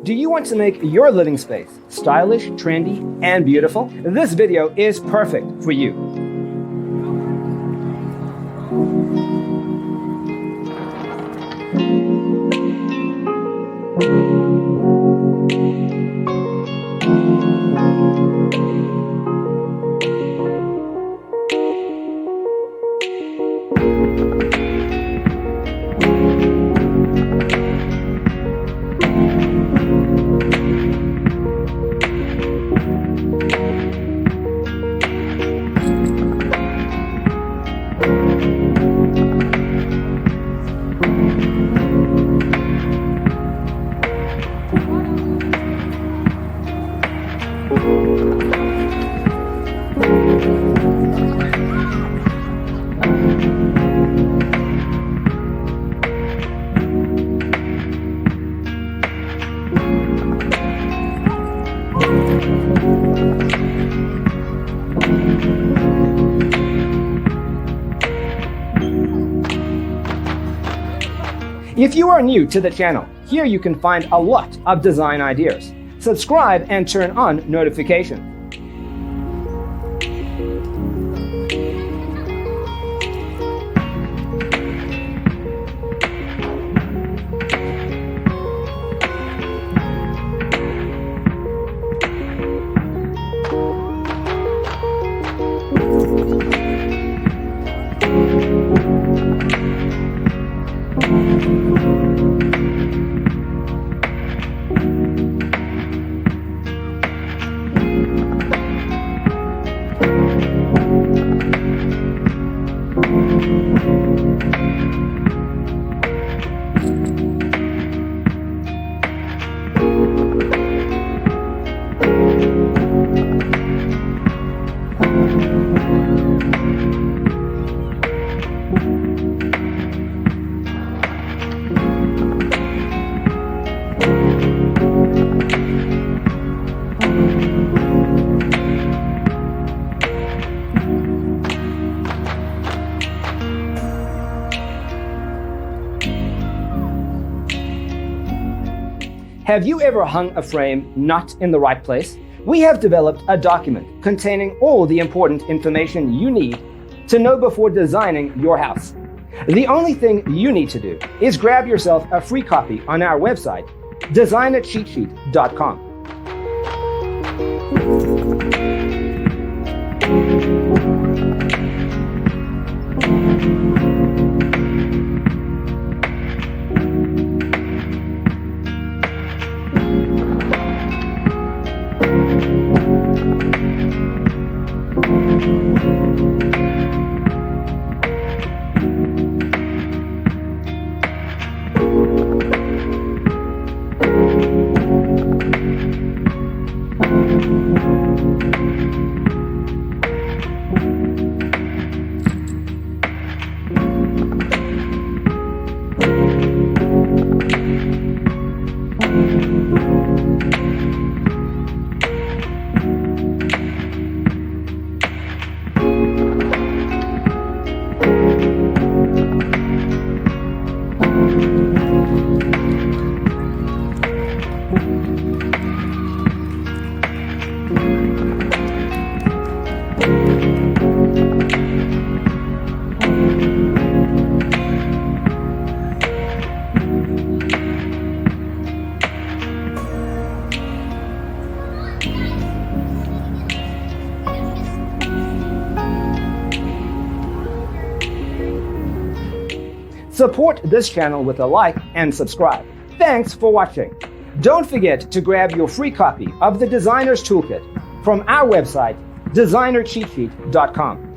Do you want to make your living space stylish, trendy, and beautiful? This video is perfect for you. If you are new to the channel, here you can find a lot of design ideas. Subscribe and turn on notifications. Have you ever hung a frame not in the right place? We have developed a document containing all the important information you need to know before designing your house. The only thing you need to do is grab yourself a free copy on our website, designercheatsheet.com. Support this channel with a like and subscribe. Thanks for watching. Don't forget to grab your free copy of the Designer's Toolkit from our website, designercheatsheet.com.